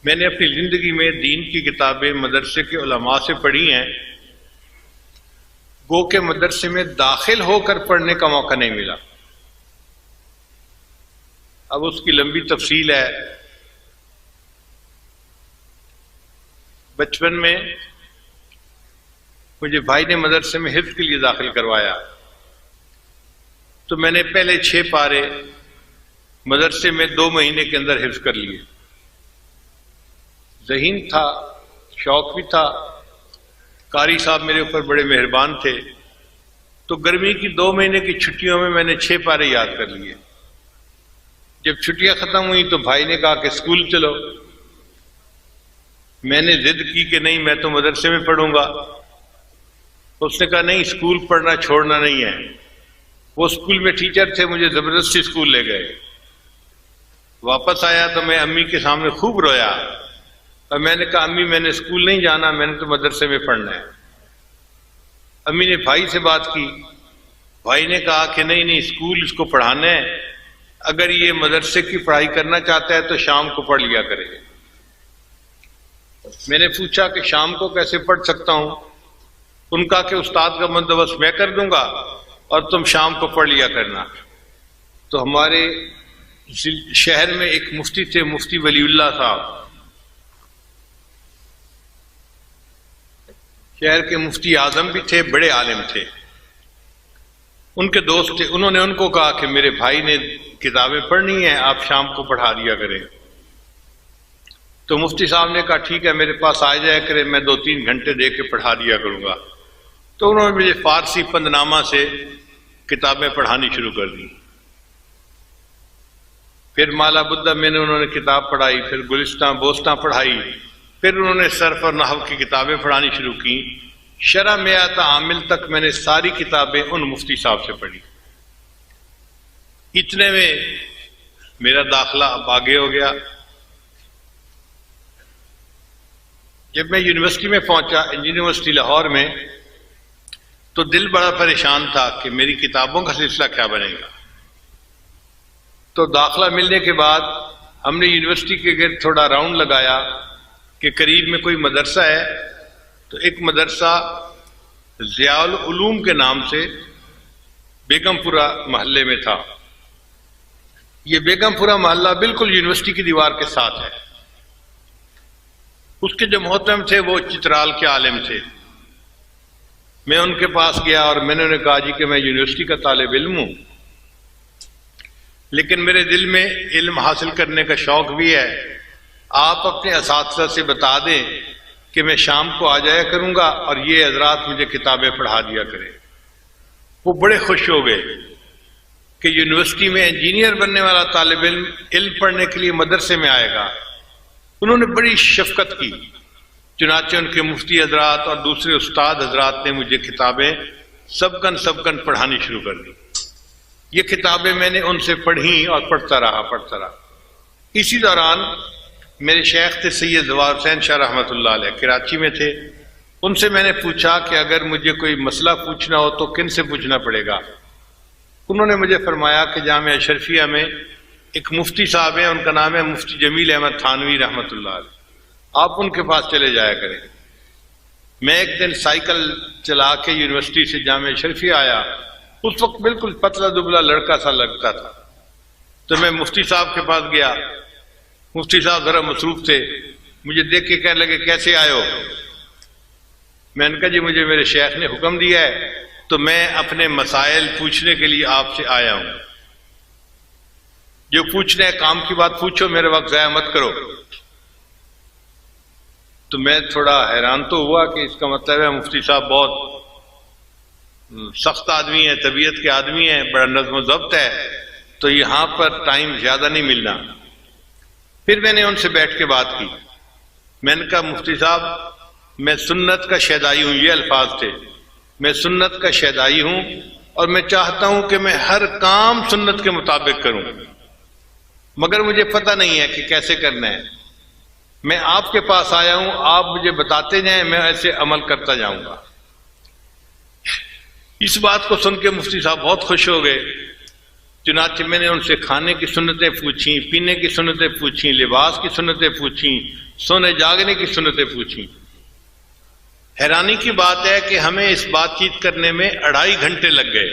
میں نے اپنی زندگی میں دین کی کتابیں مدرسے کے علماء سے پڑھی ہیں، گو کہ مدرسے میں داخل ہو کر پڑھنے کا موقع نہیں ملا۔ اب اس کی لمبی تفصیل ہے۔ بچپن میں مجھے بھائی نے مدرسے میں حفظ کے لیے داخل کروایا، تو میں نے پہلے 6 پارے مدرسے میں 2 مہینے کے اندر حفظ کر لیے۔ ذہین تھا، شوق بھی تھا، قاری صاحب میرے اوپر بڑے مہربان تھے، تو گرمی کی 2 مہینے کی چھٹیوں میں میں نے 6 پارے یاد کر لیے۔ جب چھٹیاں ختم ہوئی تو بھائی نے کہا کہ اسکول چلو۔ میں نے ضد کی کہ نہیں، میں تو مدرسے میں پڑھوں گا۔ اس نے کہا نہیں، اسکول پڑھنا چھوڑنا نہیں ہے۔ وہ اسکول میں ٹیچر تھے، مجھے زبردستی اسکول لے گئے۔ واپس آیا تو میں امی کے سامنے خوب رویا، اور میں نے کہا امی میں نے اسکول نہیں جانا، میں نے تو مدرسے میں پڑھنا ہے۔ امی نے بھائی سے بات کی، بھائی نے کہا کہ نہیں اسکول اس کو پڑھانا ہے، اگر یہ مدرسے کی پڑھائی کرنا چاہتا ہے تو شام کو پڑھ لیا کرے۔ میں نے پوچھا کہ شام کو کیسے پڑھ سکتا ہوں؟ ان کا کہ استاد کا بندوبست میں کر دوں گا اور تم شام کو پڑھ لیا کرنا۔ تو ہمارے شہر میں ایک مفتی تھے، مفتی ولی اللہ صاحب، شہر کے مفتی اعظم بھی تھے، بڑے عالم تھے، ان کے دوست تھے۔ انہوں نے ان کو کہا کہ میرے بھائی نے کتابیں پڑھنی ہیں، آپ شام کو پڑھا دیا کریں۔ تو مفتی صاحب نے کہا ٹھیک ہے، میرے پاس آ جایا کرے، میں 2-3 گھنٹے دے کے پڑھا دیا کروں گا۔ تو انہوں نے مجھے فارسی پندنامہ سے کتابیں پڑھانی شروع کر دی۔ پھر مالا بدہ میں نے انہوں نے کتاب پڑھائی، پھر گلستان بوستان پڑھائی، پھر انہوں نے صرف اور نحو کی کتابیں پڑھانی شروع کی۔ شرح میات عامل تک میں نے ساری کتابیں ان مفتی صاحب سے پڑھی۔ اتنے میں میرا داخلہ اب آگے ہو گیا۔ جب میں یونیورسٹی میں پہنچا، یونیورسٹی لاہور میں، تو دل بڑا پریشان تھا کہ میری کتابوں کا سلسلہ کیا بنے گا۔ تو داخلہ ملنے کے بعد ہم نے یونیورسٹی کے گرد تھوڑا راؤنڈ لگایا کہ قریب میں کوئی مدرسہ ہے۔ تو ایک مدرسہ ضیاء العلوم کے نام سے بیگم پورہ محلے میں تھا۔ یہ بیگم پورہ محلہ بالکل یونیورسٹی کی دیوار کے ساتھ ہے۔ اس کے جو محترم تھے وہ چترال کے عالم تھے۔ میں ان کے پاس گیا اور میں نے انہیں کہا جی کہ میں یونیورسٹی کا طالب علم ہوں، لیکن میرے دل میں علم حاصل کرنے کا شوق بھی ہے، آپ اپنے اساتذہ سے بتا دیں کہ میں شام کو آ جایا کروں گا اور یہ حضرات مجھے کتابیں پڑھا دیا کریں۔ وہ بڑے خوش ہو گئے کہ یونیورسٹی میں انجینئر بننے والا طالب علم پڑھنے کے لیے مدرسے میں آئے گا۔ انہوں نے بڑی شفقت کی، چنانچہ ان کے مفتی حضرات اور دوسرے استاد حضرات نے مجھے کتابیں سبکن پڑھانی شروع کر دی۔ یہ کتابیں میں نے ان سے پڑھی اور پڑھتا رہا۔ اسی دوران میرے شیخ تھے سید زوار حسین شاہ رحمۃ اللہ علیہ، کراچی میں تھے۔ ان سے میں نے پوچھا کہ اگر مجھے کوئی مسئلہ پوچھنا ہو تو کن سے پوچھنا پڑے گا؟ انہوں نے مجھے فرمایا کہ جامعہ اشرفیہ میں ایک مفتی صاحب ہیں، ان کا نام ہے مفتی جمیل احمد تھانوی رحمۃ اللہ علیہ، آپ ان کے پاس چلے جایا کریں۔ میں ایک دن سائیکل چلا کے یونیورسٹی سے جامعہ اشرفیہ آیا، اس وقت بالکل پتلا دبلا لڑکا سا لگتا تھا۔ تو میں مفتی صاحب کے پاس گیا، مفتی صاحب ذرا مصروف تھے، مجھے دیکھ کے کہنے لگے کیسے آئے ہو؟ میں نے کہا جی مجھے میرے شیخ نے حکم دیا ہے تو میں اپنے مسائل پوچھنے کے لیے آپ سے آیا ہوں، جو پوچھنا ہے کام کی بات پوچھو، میرے وقت ضائع مت کرو۔ تو میں تھوڑا حیران تو ہوا کہ اس کا مطلب ہے مفتی صاحب بہت سخت آدمی ہے، طبیعت کے آدمی ہیں، بڑا نظم و ضبط ہے، تو یہاں پر ٹائم زیادہ نہیں ملنا۔ پھر میں نے ان سے بیٹھ کے بات کی، میں نے کہا مفتی صاحب میں سنت کا شیدائی ہوں، یہ الفاظ تھے، میں سنت کا شیدائی ہوں اور میں چاہتا ہوں کہ میں ہر کام سنت کے مطابق کروں، مگر مجھے پتہ نہیں ہے کہ کیسے کرنا ہے۔ میں آپ کے پاس آیا ہوں، آپ مجھے بتاتے جائیں، میں ایسے عمل کرتا جاؤں گا۔ اس بات کو سن کے مفتی صاحب بہت خوش ہو گئے چنانچہ میں نے ان سے کھانے کی سنتیں پوچھیں، پینے کی سنتیں پوچھیں، لباس کی سنتیں پوچھیں، سونے جاگنے کی سنتیں پوچھیں۔ حیرانی کی بات ہے کہ ہمیں اس بات چیت کرنے میں 2.5 گھنٹے لگ گئے۔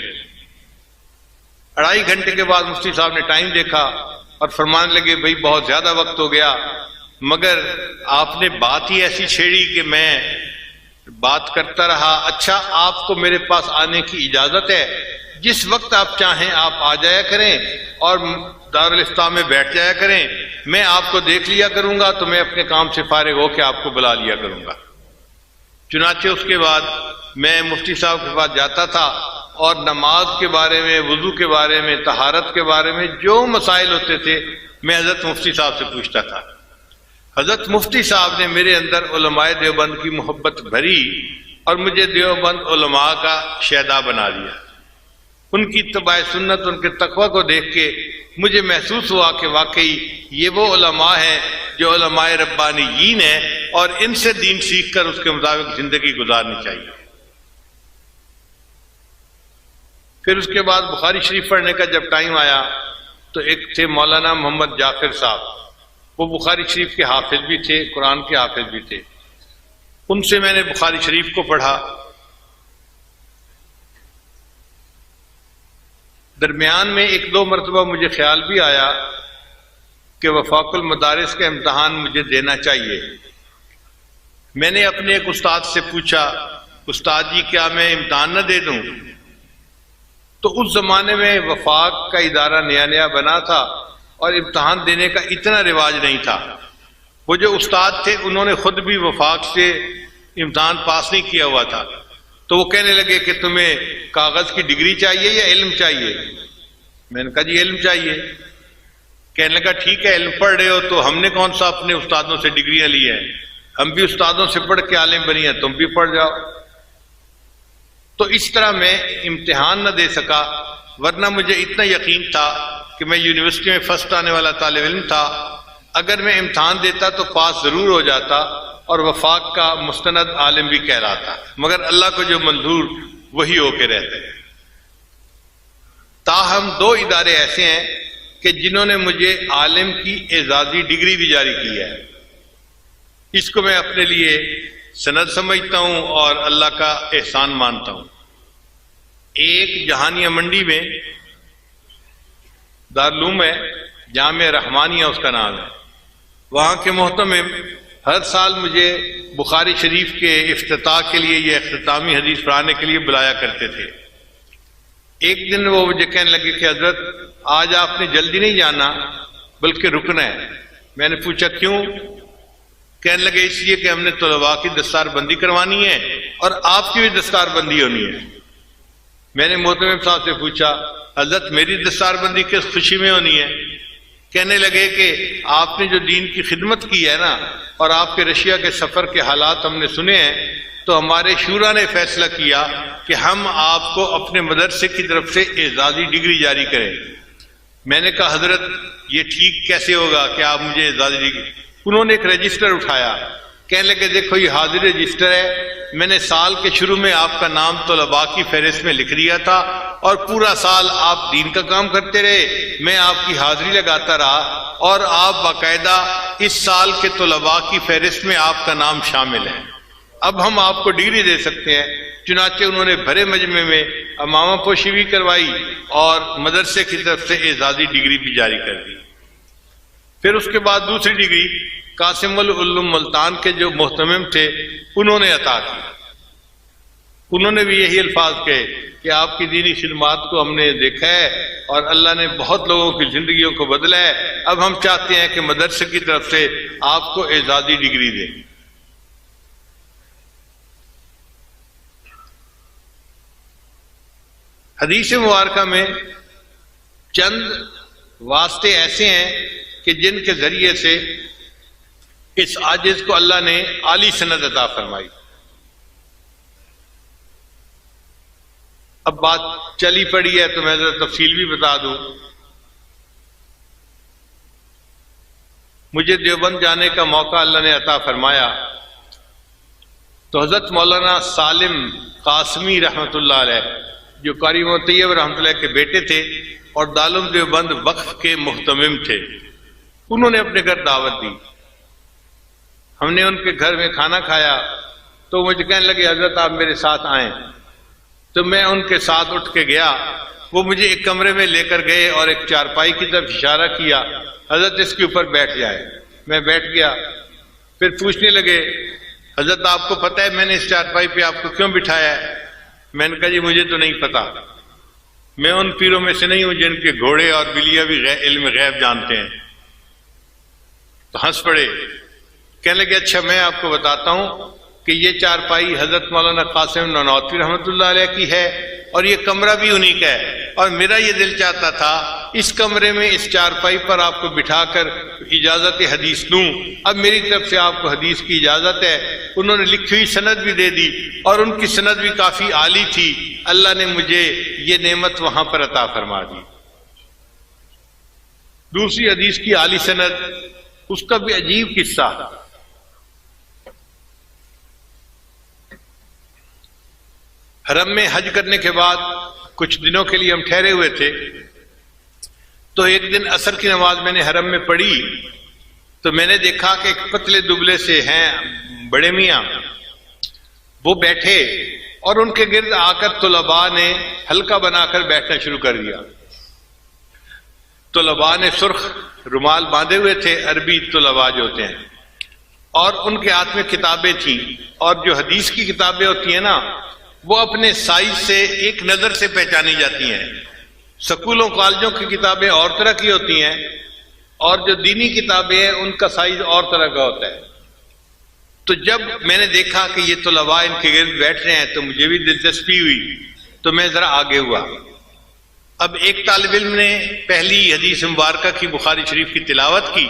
2.5 گھنٹے کے بعد مفتی صاحب نے ٹائم دیکھا اور فرمانے لگے بھائی بہت زیادہ وقت ہو گیا، مگر آپ نے بات ہی ایسی چھیڑی کہ میں بات کرتا رہا۔ اچھا آپ کو میرے پاس آنے کی اجازت ہے، جس وقت آپ چاہیں آپ آ جایا کریں اور دارالفتاح میں بیٹھ جایا کریں، میں آپ کو دیکھ لیا کروں گا تو میں اپنے کام سے فارغ ہو کے آپ کو بلا لیا کروں گا۔ چنانچہ اس کے بعد میں مفتی صاحب کے پاس جاتا تھا اور نماز کے بارے میں، وضو کے بارے میں، طہارت کے بارے میں جو مسائل ہوتے تھے میں حضرت مفتی صاحب سے پوچھتا تھا۔ حضرت مفتی صاحب نے میرے اندر علماء دیوبند کی محبت بھری اور مجھے دیوبند علماء کا شیدا بنا دیا۔ ان کی اتباع سنت، ان کے تقوی کو دیکھ کے مجھے محسوس ہوا کہ واقعی یہ وہ علماء ہیں جو علماء ربانیین ہیں اور ان سے دین سیکھ کر اس کے مطابق زندگی گزارنی چاہیے۔ پھر اس کے بعد بخاری شریف پڑھنے کا جب ٹائم آیا تو ایک تھے مولانا محمد جعفر صاحب، وہ بخاری شریف کے حافظ بھی تھے، قرآن کے حافظ بھی تھے۔ ان سے میں نے بخاری شریف کو پڑھا۔ درمیان میں 1-2 مرتبہ مجھے خیال بھی آیا کہ وفاق المدارس کا امتحان مجھے دینا چاہیے۔ میں نے اپنے ایک استاد سے پوچھا، استاد جی کیا میں امتحان نہ دے دوں؟ تو اس زمانے میں وفاق کا ادارہ نیا نیا بنا تھا اور امتحان دینے کا اتنا رواج نہیں تھا۔ وہ جو استاد تھے انہوں نے خود بھی وفاق سے امتحان پاس نہیں کیا ہوا تھا، تو وہ کہنے لگے کہ تمہیں کاغذ کی ڈگری چاہیے یا علم چاہیے؟ میں نے کہا جی علم چاہیے۔ کہنے لگا ٹھیک ہے، علم پڑھ رہے ہو تو ہم نے کون سا اپنے استادوں سے ڈگریاں لی ہیں، ہم بھی استادوں سے پڑھ کے عالم بنی ہیں، تم بھی پڑھ جاؤ۔ تو اس طرح میں امتحان نہ دے سکا، ورنہ مجھے اتنا یقین تھا کہ میں یونیورسٹی میں فرسٹ آنے والا طالب علم تھا، اگر میں امتحان دیتا تو پاس ضرور ہو جاتا اور وفاق کا مستند عالم بھی کہلاتا، مگر اللہ کو جو منظور وہی ہو کے رہتے ہیں۔ تاہم 2 ادارے ایسے ہیں کہ جنہوں نے مجھے عالم کی اعزازی ڈگری بھی جاری کی ہے، اس کو میں اپنے لیے سند سمجھتا ہوں اور اللہ کا احسان مانتا ہوں۔ ایک جہانیہ منڈی میں دارالعلوم ہے، جامع رحمانیہ اس کا نام ہے، وہاں کے محتمم ہر سال مجھے بخاری شریف کے افتتاح کے لیے یا اختتامی حدیث پڑھانے کے لیے بلایا کرتے تھے۔ ایک دن وہ مجھے کہنے لگے کہ حضرت آج آپ نے جلدی نہیں جانا بلکہ رکنا ہے۔ میں نے پوچھا کیوں؟ کہنے لگے اس لیے کہ ہم نے طلباء کی دستار بندی کروانی ہے اور آپ کی بھی دستار بندی ہونی ہے۔ میں نے محتمم صاحب سے پوچھا حضرت میری دستار بندی کس خوشی میں ہونی ہے؟ کہنے لگے کہ آپ نے جو دین کی خدمت کی ہے نا، اور آپ کے رشیا کے سفر کے حالات ہم نے سنے ہیں، تو ہمارے شورا نے فیصلہ کیا کہ ہم آپ کو اپنے مدرسے کی طرف سے اعزازی ڈگری جاری کریں۔ میں نے کہا حضرت یہ ٹھیک کیسے ہوگا کہ آپ مجھے اعزازی ڈگری؟ انہوں نے ایک رجسٹر اٹھایا، کہنے لگے دیکھو یہ حاضر رجسٹر ہے، میں نے سال کے شروع میں آپ کا نام طلباء کی فہرست میں لکھ دیا تھا اور پورا سال آپ دین کا کام کرتے رہے، میں آپ کی حاضری لگاتا رہا اور آپ باقاعدہ اس سال کے طلباء کی فہرست میں آپ کا نام شامل ہے، اب ہم آپ کو ڈگری دے سکتے ہیں۔ چنانچہ انہوں نے بھرے مجمع میں امامہ پوشی بھی کروائی اور مدرسے کی طرف سے اعزازی ڈگری بھی جاری کر دی۔ پھر اس کے بعد دوسری ڈگری قاسم العلوم ملتان کے جو محتمم تھے انہوں نے عطا کی۔ انہوں نے بھی یہی الفاظ کہے کہ آپ کی دینی خدمات کو ہم نے دیکھا ہے اور اللہ نے بہت لوگوں کی زندگیوں کو بدلا ہے، اب ہم چاہتے ہیں کہ مدرسے کی طرف سے آپ کو اعزازی ڈگری دیں۔ حدیث مبارکہ میں چند واسطے ایسے ہیں کہ جن کے ذریعے سے اس عاجز کو اللہ نے عالی سند عطا فرمائی۔ اب بات چلی پڑی ہے تو میں ذرا تفصیل بھی بتا دوں۔ مجھے دیوبند جانے کا موقع اللہ نے عطا فرمایا تو حضرت مولانا سالم قاسمی رحمۃ اللہ علیہ جو قاری محمد طیب رحمۃ اللہ کے بیٹے تھے، اور دارالعلوم دیوبند وقف کے محتمم تھے، انہوں نے اپنے گھر دعوت دی۔ ہم نے ان کے گھر میں کھانا کھایا تو مجھے کہنے لگے حضرت آپ میرے ساتھ آئیں، تو میں ان کے ساتھ اٹھ کے گیا۔ وہ مجھے ایک کمرے میں لے کر گئے اور ایک چارپائی کی طرف اشارہ کیا، حضرت اس کے اوپر بیٹھ جائے۔ میں بیٹھ گیا۔ پھر پوچھنے لگے حضرت آپ کو پتہ ہے میں نے اس چارپائی پہ آپ کو کیوں بٹھایا ہے؟ میں نے کہا جی مجھے تو نہیں پتا، میں ان پیروں میں سے نہیں ہوں جن کے گھوڑے اور بلیاں بھی علم غیب جانتے ہیں۔ تو ہنس پڑے، کہنے لگے اچھا میں آپ کو بتاتا ہوں کہ یہ چارپائی حضرت مولانا قاسم نانوتوی رحمۃ اللہ علیہ کی ہے اور یہ کمرہ بھی انہی کا ہے، اور میرا یہ دل چاہتا تھا اس کمرے میں اس چارپائی پر آپ کو بٹھا کر اجازت حدیث لوں۔ اب میری طرف سے آپ کو حدیث کی اجازت ہے۔ انہوں نے لکھی ہوئی سند بھی دے دی اور ان کی سند بھی کافی عالی تھی۔ اللہ نے مجھے یہ نعمت وہاں پر عطا فرما دی۔ دوسری حدیث کی عالی سند، اس کا بھی عجیب قصہ۔ حرم میں حج کرنے کے بعد کچھ دنوں کے لیے ہم ٹھہرے ہوئے تھے، تو ایک دن عصر کی نماز میں نے حرم میں پڑھی تو میں نے دیکھا کہ ایک پتلے دبلے سے ہیں بڑے میاں، وہ بیٹھے اور ان کے گرد آ کر طلباء نے حلقہ بنا کر بیٹھنا شروع کر دیا۔ طلباء نے سرخ رومال باندھے ہوئے تھے، عربی طلباء جو ہوتے ہیں، اور ان کے ہاتھ میں کتابیں تھیں، اور جو حدیث کی کتابیں ہوتی ہیں نا وہ اپنے سائز سے ایک نظر سے پہچانی جاتی ہیں۔ سکولوں کالجوں کی کتابیں اور طرح کی ہوتی ہیں اور جو دینی کتابیں ہیں ان کا سائز اور طرح کا ہوتا ہے۔ تو جب میں نے دیکھا کہ یہ طلباء ان کے گرد بیٹھ رہے ہیں تو مجھے بھی دلچسپی ہوئی، تو میں ذرا آگے ہوا۔ اب ایک طالب علم نے پہلی حدیث مبارکہ کی بخاری شریف کی تلاوت کی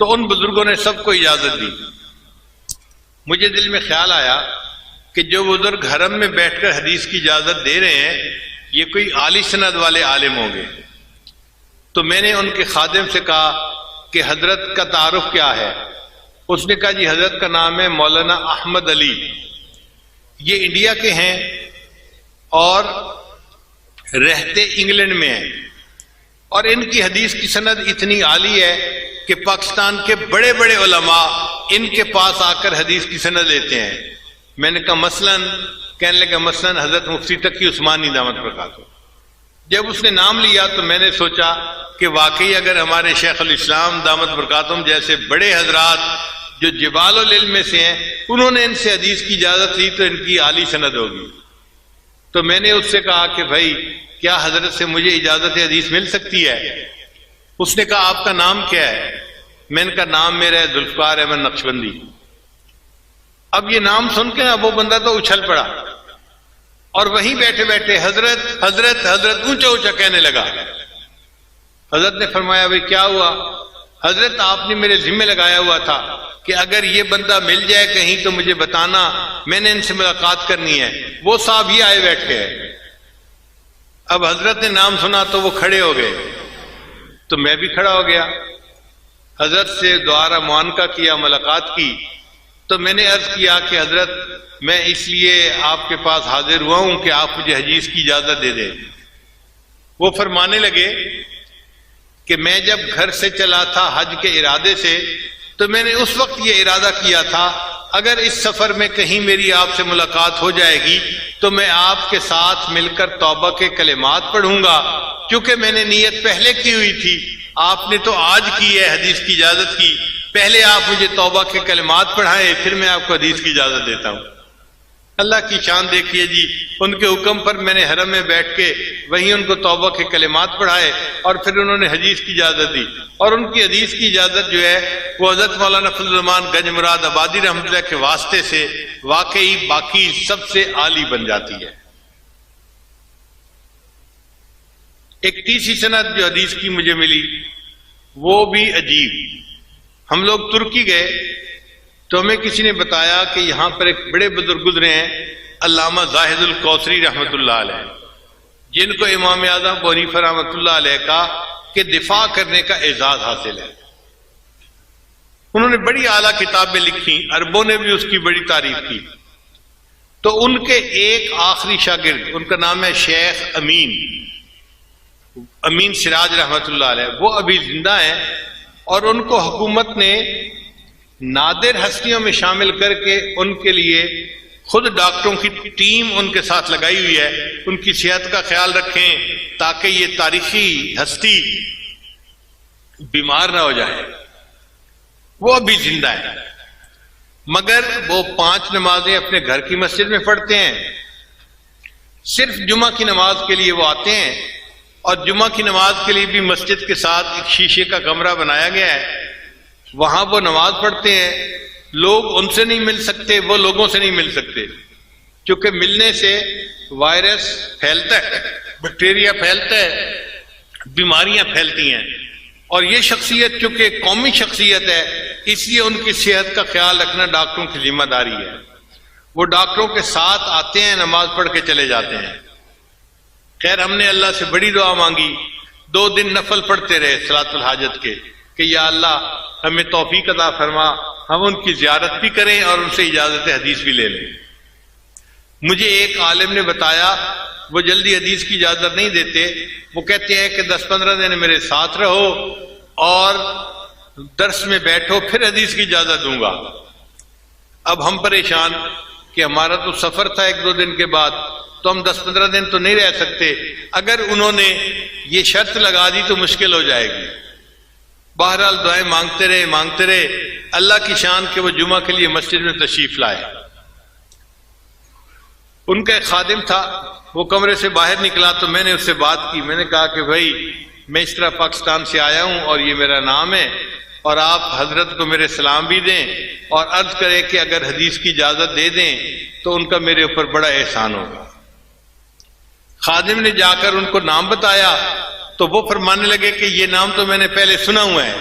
تو ان بزرگوں نے سب کو اجازت دی۔ مجھے دل میں خیال آیا کہ جو بزرگ حرم میں بیٹھ کر حدیث کی اجازت دے رہے ہیں یہ کوئی عالی سند والے عالم ہوں گے۔ تو میں نے ان کے خادم سے کہا کہ حضرت کا تعارف کیا ہے؟ اس نے کہا جی حضرت کا نام ہے مولانا احمد علی، یہ انڈیا کے ہیں اور رہتے انگلینڈ میں ہیں، اور ان کی حدیث کی سند اتنی عالی ہے کہ پاکستان کے بڑے بڑے علماء ان کے پاس آ کر حدیث کی سند لیتے ہیں۔ میں نے کہا مثلاً؟ کہنے لگا مثلاً حضرت مفتی تقی عثمانی دامت برکاتہ۔ جب اس نے نام لیا تو میں نے سوچا کہ واقعی اگر ہمارے شیخ الاسلام دامت برکاتہم جیسے بڑے حضرات جو جبال العلم میں سے ہیں انہوں نے ان سے حدیث کی اجازت لی تو ان کی عالی سند ہوگی۔ تو میں نے اس سے کہا کہ بھائی کیا حضرت سے مجھے اجازت حدیث مل سکتی ہے؟ اس نے کہا آپ کا نام کیا ہے؟ میں نے کہا نام میرا ہے ذوالفقار احمد نقشبندی۔ اب یہ نام سن کے نا وہ بندہ تو اچھل پڑا اور وہیں بیٹھے بیٹھے حضرت حضرت حضرت اونچا اونچا کہنے لگا۔ حضرت نے فرمایا بھائی کیا ہوا؟ حضرت آپ نے میرے ذمہ لگایا ہوا تھا کہ اگر یہ بندہ مل جائے کہیں تو مجھے بتانا، میں نے ان سے ملاقات کرنی ہے۔ وہ صاحب یہ آئے بیٹھے ہیں۔ اب حضرت نے نام سنا تو وہ کھڑے ہو گئے تو میں بھی کھڑا ہو گیا۔ حضرت سے دوبارہ معانقہ کیا، ملاقات کی، تو میں نے عرض کیا کہ حضرت میں اس لیے آپ کے پاس حاضر ہوا ہوں کہ آپ مجھے حدیث کی اجازت دے دیں۔ وہ فرمانے لگے کہ میں جب گھر سے چلا تھا حج کے ارادے سے تو میں نے اس وقت یہ ارادہ کیا تھا اگر اس سفر میں کہیں میری آپ سے ملاقات ہو جائے گی تو میں آپ کے ساتھ مل کر توبہ کے کلمات پڑھوں گا، کیونکہ میں نے نیت پہلے کی ہوئی تھی۔ آپ نے تو آج کی ہے حدیث کی اجازت کی، پہلے آپ مجھے توبہ کے کلمات پڑھائیں پھر میں آپ کو حدیث کی اجازت دیتا ہوں۔ اللہ کی شان دیکھیے جی، ان کے حکم پر میں نے حرم میں بیٹھ کے وہیں ان کو توبہ کے کلمات پڑھائے اور پھر انہوں نے حدیث کی اجازت دی، اور ان کی حدیث کی اجازت جو ہے وہ حضرت مولانا فضل الرحمان گنج مراد آبادی رحمۃ اللہ کے واسطے سے واقعی باقی سب سے عالی بن جاتی ہے۔ ایک تیسری سند جو حدیث کی مجھے ملی وہ بھی عجیب۔ ہم لوگ ترکی گئے تو ہمیں کسی نے بتایا کہ یہاں پر ایک بڑے بزرگ گزرے ہیں علامہ زاہد الکوثری رحمۃ اللہ علیہ، جن کو امام اعظم ابو حنیفہ رحمۃ اللہ علیہ کا کہ دفاع کرنے کا اعزاز حاصل ہے۔ انہوں نے بڑی اعلیٰ کتابیں لکھی، عربوں نے بھی اس کی بڑی تعریف کی۔ تو ان کے ایک آخری شاگرد، ان کا نام ہے شیخ امین، امین سراج رحمۃ اللہ علیہ، وہ ابھی زندہ ہیں، اور ان کو حکومت نے نادر ہستیوں میں شامل کر کے ان کے لیے خود ڈاکٹروں کی ٹیم ان کے ساتھ لگائی ہوئی ہے، ان کی صحت کا خیال رکھیں تاکہ یہ تاریخی ہستی بیمار نہ ہو جائے۔ وہ ابھی زندہ ہے، مگر وہ 5 نمازیں اپنے گھر کی مسجد میں پڑھتے ہیں، صرف جمعہ کی نماز کے لیے وہ آتے ہیں، اور جمعہ کی نماز کے لیے بھی مسجد کے ساتھ ایک شیشے کا کمرہ بنایا گیا ہے، وہاں وہ نماز پڑھتے ہیں۔ لوگ ان سے نہیں مل سکتے، وہ لوگوں سے نہیں مل سکتے، کیونکہ ملنے سے وائرس پھیلتا ہے، بیکٹیریا پھیلتا ہے، بیماریاں پھیلتی ہیں، اور یہ شخصیت چونکہ قومی شخصیت ہے، اس لیے ان کی صحت کا خیال رکھنا ڈاکٹروں کی ذمہ داری ہے۔ وہ ڈاکٹروں کے ساتھ آتے ہیں، نماز پڑھ کے چلے جاتے ہیں۔ خیر، ہم نے اللہ سے بڑی دعا مانگی، 2 دن نفل پڑھتے رہے صلاۃ الحاجت کے، کہ یا اللہ ہمیں توفیق عطا فرما، ہم ان کی زیارت بھی کریں اور ان سے اجازت حدیث بھی لے لیں۔ مجھے ایک عالم نے بتایا، وہ جلدی حدیث کی اجازت نہیں دیتے، وہ کہتے ہیں کہ 10-15 دن میرے ساتھ رہو اور درس میں بیٹھو، پھر حدیث کی اجازت دوں گا۔ اب ہم پریشان کہ ہمارا تو سفر تھا 1-2 دن کے بعد، تو ہم 10-15 دن تو نہیں رہ سکتے، اگر انہوں نے یہ شرط لگا دی تو مشکل ہو جائے گی۔ بہرحال دعائیں مانگتے رہے اللہ کی شان کہ وہ جمعہ کے لیے مسجد میں تشریف لائے۔ ان کا ایک خادم تھا، وہ کمرے سے باہر نکلا تو میں نے اس سے بات کی، میں نے کہا کہ بھائی میں اس طرح پاکستان سے آیا ہوں اور یہ میرا نام ہے، اور آپ حضرت کو میرے سلام بھی دیں اور عرض کریں کہ اگر حدیث کی اجازت دے دیں تو ان کا میرے اوپر بڑا احسان ہوگا۔ خادم نے جا کر ان کو نام بتایا تو وہ فرمانے لگے کہ یہ نام تو میں نے پہلے سنا ہوا ہے،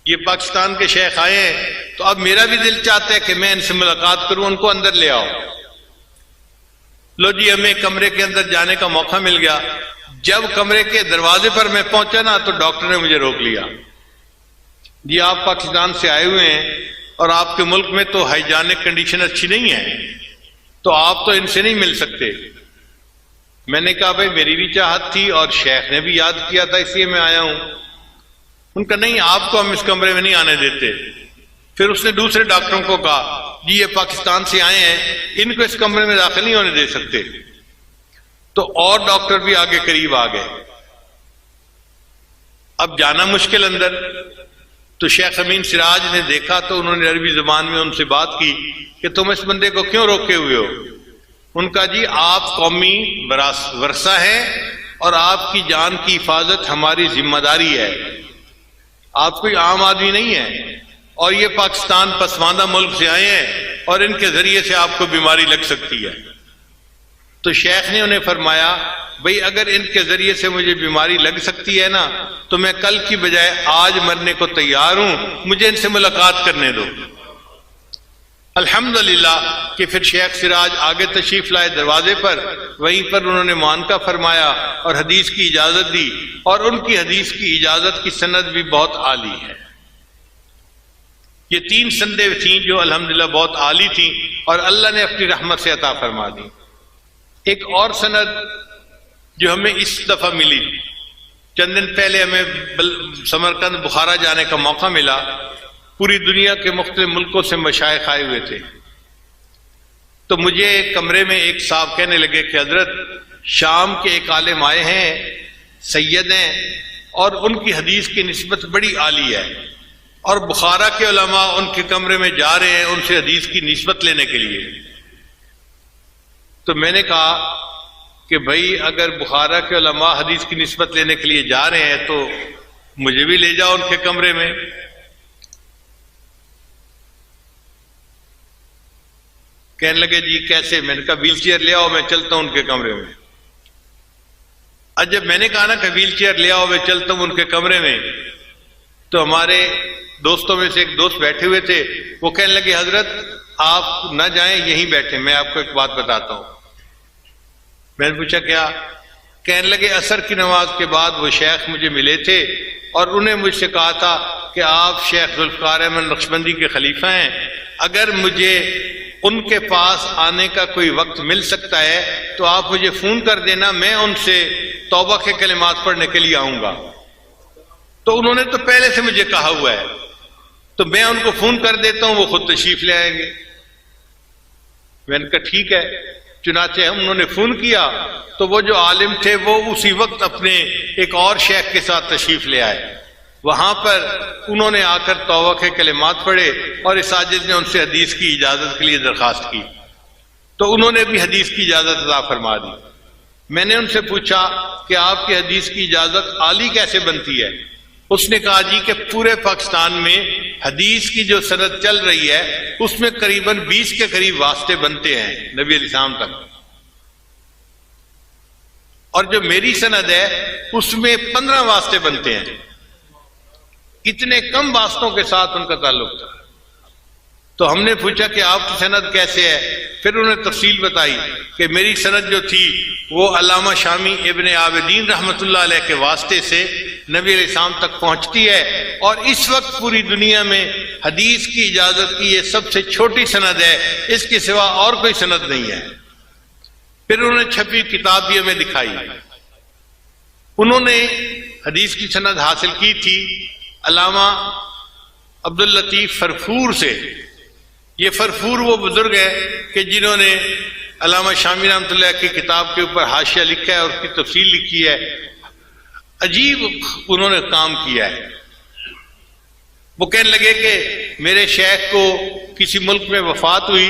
یہ پاکستان کے شیخ آئے ہیں، تو اب میرا بھی دل چاہتا ہے کہ میں ان سے ملاقات کروں، ان کو اندر لے آؤ۔ لو جی، ہمیں کمرے کے اندر جانے کا موقع مل گیا۔ جب کمرے کے دروازے پر میں پہنچا نا تو ڈاکٹر نے مجھے روک لیا، جی آپ پاکستان سے آئے ہوئے ہیں اور آپ کے ملک میں تو ہائیجینک کنڈیشن اچھی نہیں ہے، تو آپ تو ان سے نہیں مل سکتے۔ میں نے کہا بھائی میری بھی چاہت تھی اور شیخ نے بھی یاد کیا تھا، اس لیے میں آیا ہوں۔ ان کا نہیں، آپ کو ہم اس کمرے میں نہیں آنے دیتے۔ پھر اس نے دوسرے ڈاکٹروں کو کہا جی یہ پاکستان سے آئے ہیں، ان کو اس کمرے میں داخل نہیں ہونے دے سکتے۔ تو اور ڈاکٹر بھی آگے قریب آ گئے، اب جانا مشکل اندر۔ تو شیخ امین سراج نے دیکھا تو انہوں نے عربی زبان میں ان سے بات کی کہ تم اس بندے کو کیوں روکے ہوئے ہو؟ ان کا جی آپ قومی ورثہ ہیں اور آپ کی جان کی حفاظت ہماری ذمہ داری ہے، آپ کوئی عام آدمی نہیں ہے، اور یہ پاکستان پسماندہ ملک سے آئے ہیں اور ان کے ذریعے سے آپ کو بیماری لگ سکتی ہے۔ تو شیخ نے انہیں فرمایا بھئی اگر ان کے ذریعے سے مجھے بیماری لگ سکتی ہے نا تو میں کل کی بجائے آج مرنے کو تیار ہوں، مجھے ان سے ملاقات کرنے دو۔ الحمدللہ کہ پھر شیخ سراج آگے تشریف لائے دروازے پر، وہیں پر انہوں نے معانقہ فرمایا اور حدیث کی اجازت دی، اور ان کی حدیث کی اجازت کی سند بھی بہت عالی ہے۔ یہ 3 سندیں تھیں جو الحمدللہ بہت عالی تھیں اور اللہ نے اپنی رحمت سے عطا فرما دی۔ ایک اور سند جو ہمیں اس دفعہ ملی، چند دن پہلے ہمیں سمرقند بخارا جانے کا موقع ملا، پوری دنیا کے مختلف ملکوں سے مشائخ آئے ہوئے تھے، تو مجھے ایک کمرے میں ایک صاحب کہنے لگے کہ حضرت شام کے ایک عالم آئے ہیں، سید ہیں، اور ان کی حدیث کی نسبت بڑی عالی ہے، اور بخارا کے علماء ان کے کمرے میں جا رہے ہیں ان سے حدیث کی نسبت لینے کے لیے۔ تو میں نے کہا کہ بھائی اگر بخارا کے علماء حدیث کی نسبت لینے کے لیے جا رہے ہیں تو مجھے بھی لے جاؤ ان کے کمرے میں۔ کہنے لگے جی کیسے؟ میں نے کہا ویل چیئر لے آؤ، میں چلتا ہوں ان کے کمرے میں۔ جب میں نے کہا نا کہ ویل چیئر لے آؤ میں چلتا ہوں ان کے کمرے میں، تو ہمارے دوستوں میں سے ایک دوست بیٹھے ہوئے تھے، وہ کہنے لگے حضرت آپ نہ جائیں، یہیں بیٹھیں، میں آپ کو ایک بات بتاتا ہوں۔ میں نے پوچھا کیا؟ کہنے لگے عصر کی نماز کے بعد وہ شیخ مجھے ملے تھے اور انہیں مجھ سے کہا تھا کہ آپ شیخ ذوالفقار احمد نقشبندی کے خلیفہ ہیں، اگر مجھے ان کے پاس آنے کا کوئی وقت مل سکتا ہے تو آپ مجھے فون کر دینا، میں ان سے توبہ کے کلمات پڑھنے کے لیے آؤں گا۔ تو انہوں نے تو پہلے سے مجھے کہا ہوا ہے، تو میں ان کو فون کر دیتا ہوں، وہ خود تشریف لے آئیں گے۔ میں نے کہا ٹھیک ہے۔ چنانچہ انہوں نے فون کیا تو وہ جو عالم تھے وہ اسی وقت اپنے ایک اور شیخ کے ساتھ تشریف لے آئے۔ وہاں پر انہوں نے آ کر توبہ کے کلمات پڑھے اور اس عاجز نے ان سے حدیث کی اجازت کے لیے درخواست کی، تو انہوں نے بھی حدیث کی اجازت عطا فرما دی۔ میں نے ان سے پوچھا کہ آپ کی حدیث کی اجازت عالی کیسے بنتی ہے؟ اس نے کہا جی کہ پورے پاکستان میں حدیث کی جو سند چل رہی ہے اس میں قریباً 20 کے قریب واسطے بنتے ہیں نبی علیہ السلام تک، اور جو میری سند ہے اس میں 15 واسطے بنتے ہیں۔ اتنے کم واسطوں کے ساتھ ان کا تعلق تھا۔ تو ہم نے پوچھا کہ آپ کی سند کیسے ہے؟ پھر انہوں نے تفصیل بتائی کہ میری سند جو تھی وہ علامہ شامی ابن عابدین رحمۃ اللہ علیہ کے واسطے سے نبی علیہ السلام تک پہنچتی ہے، اور اس وقت پوری دنیا میں حدیث کی اجازت کی یہ سب سے چھوٹی سند ہے، اس کے سوا اور کوئی سند نہیں ہے۔ پھر انہوں نے چھپی کتاب بھی ہمیں دکھائی۔ انہوں نے حدیث کی سند حاصل کی تھی علامہ عبداللطیف فرفور سے۔ یہ فرفور وہ بزرگ ہے کہ جنہوں نے علامہ شامی رحمۃ اللہ کی کتاب کے اوپر حاشیہ لکھا ہے اور اس کی تفصیل لکھی ہے۔ عجیب انہوں نے کام کیا ہے۔ وہ کہنے لگے کہ میرے شیخ کو کسی ملک میں وفات ہوئی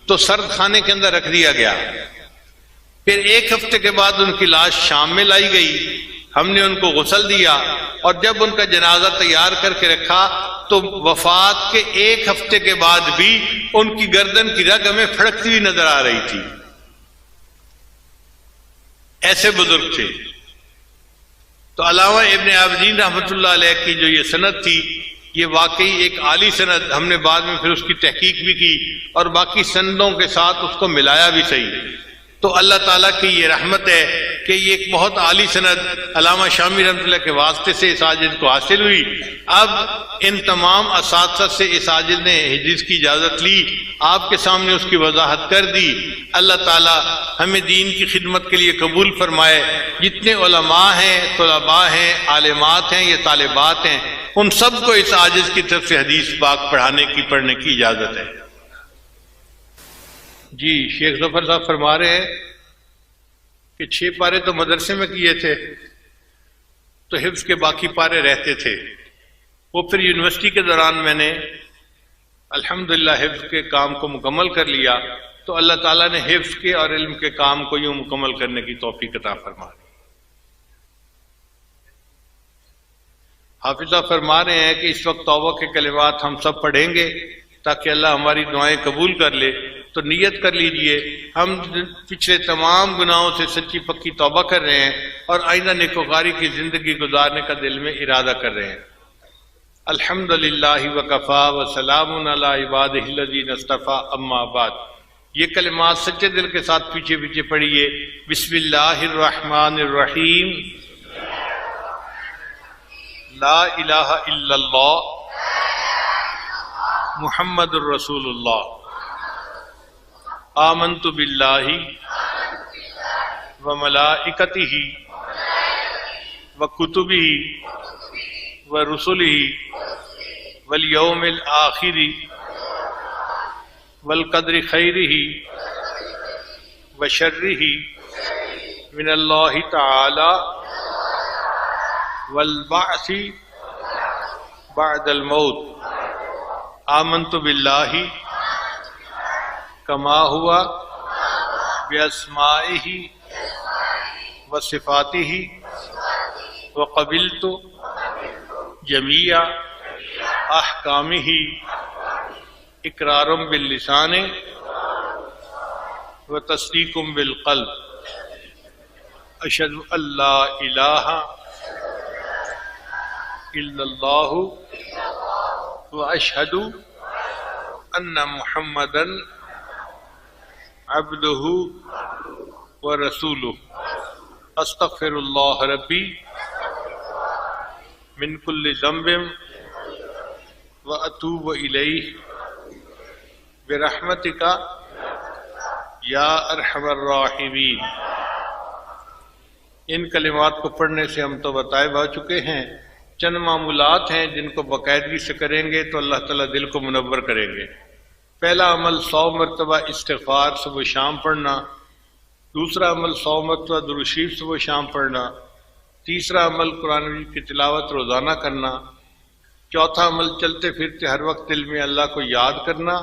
تو سرد خانے کے اندر رکھ دیا گیا، پھر 1 ہفتے کے بعد ان کی لاش شام میں لائی گئی، ہم نے ان کو غسل دیا، اور جب ان کا جنازہ تیار کر کے رکھا تو وفات کے 1 ہفتے کے بعد بھی ان کی گردن کی رگ ہمیں پھڑکتی ہوئی نظر آ رہی تھی۔ ایسے بزرگ تھے۔ تو علامہ ابن عابدین رحمۃ اللہ علیہ کی جو یہ سند تھی یہ واقعی ایک عالی سند، ہم نے بعد میں پھر اس کی تحقیق بھی کی اور باقی سندوں کے ساتھ اس کو ملایا بھی صحیح۔ تو اللہ تعالیٰ کی یہ رحمت ہے کہ یہ ایک بہت عالی سند علامہ شامی رحمۃ اللہ کے واسطے سے اس عاجز کو حاصل ہوئی۔ اب ان تمام اساتذہ سے اس عاجز نے حدیث کی اجازت لی، آپ کے سامنے اس کی وضاحت کر دی۔ اللہ تعالیٰ ہمیں دین کی خدمت کے لیے قبول فرمائے۔ جتنے علماء ہیں، طلباء ہیں، عالمات ہیں یا طالبات ہیں، ان سب کو اس عاجز کی طرف سے حدیث پاک پڑھنے کی اجازت ہے۔ جی شیخ ظفر صاحب فرما رہے ہیں کہ 6 پارے تو مدرسے میں کیے تھے تو حفظ کے باقی پارے رہتے تھے، وہ پھر یونیورسٹی کے دوران میں نے الحمدللہ حفظ کے کام کو مکمل کر لیا، تو اللہ تعالیٰ نے حفظ کے اور علم کے کام کو یوں مکمل کرنے کی توفیق عطا فرما دی۔ حافظ صاحب فرما رہے ہیں کہ اس وقت توبہ کے کلمات ہم سب پڑھیں گے تاکہ اللہ ہماری دعائیں قبول کر لے، تو نیت کر لیجئے ہم پچھلے تمام گناہوں سے سچی پکی توبہ کر رہے ہیں اور آئندہ نیکوکاری کی زندگی گزارنے کا دل میں ارادہ کر رہے ہیں۔ الحمدللہ وکفا وسلام علی عبادہ الذین اصطفیٰ، اما بعد۔ یہ کلمات سچے دل کے ساتھ پیچھے پیچھے پڑھیے۔ بسم اللہ الرحمن الرحیم، لا الہ الا اللہ محمد الرسول اللہ، آمنت باللہ وملائکتہ وکتبہ ورسلہ والیوم الآخر والقدر خیرہ وشرہ من اللہ تعالی والبعث بعد الموت۔ آمنت باللہ کما ہوا باسمائہ وصفاتہ وقبلت جمیع احکامہ اقرار باللسان وتصدیق بالقلب۔ اشہد ان لا الہ الا اللہ واشہد ان محمدا عبدہ ورسولہ۔ استغفر اللہ ربی من کل ذنب واتوب الیہ برحمتک یا ارحم الراحمین۔ ان کلمات کو پڑھنے سے ہم تو بتائے بھا چکے ہیں، چند معمولات ہیں جن کو باقاعدگی سے کریں گے تو اللہ تعالیٰ دل کو منور کریں گے۔ پہلا عمل 100 مرتبہ استغفار صبح و شام پڑھنا، دوسرا عمل 100 مرتبہ درود شریف صبح و شام پڑھنا، تیسرا عمل قرآن مجید کی تلاوت روزانہ کرنا، چوتھا عمل چلتے پھرتے ہر وقت دل میں اللہ کو یاد کرنا،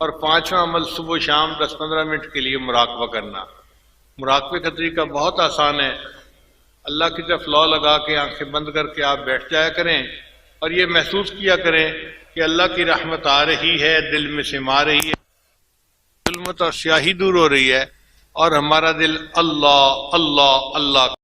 اور پانچواں عمل صبح و شام 10-15 منٹ کے لیے مراقبہ کرنا۔ مراقبے کا طریقہ بہت آسان ہے، اللہ کی طرف لو لگا کے آنکھیں بند کر کے آپ بیٹھ جایا کریں اور یہ محسوس کیا کریں کہ اللہ کی رحمت آ رہی ہے، دل میں سما رہی ہے، ظلمت اور سیاہی دور ہو رہی ہے، اور ہمارا دل اللہ اللہ اللہ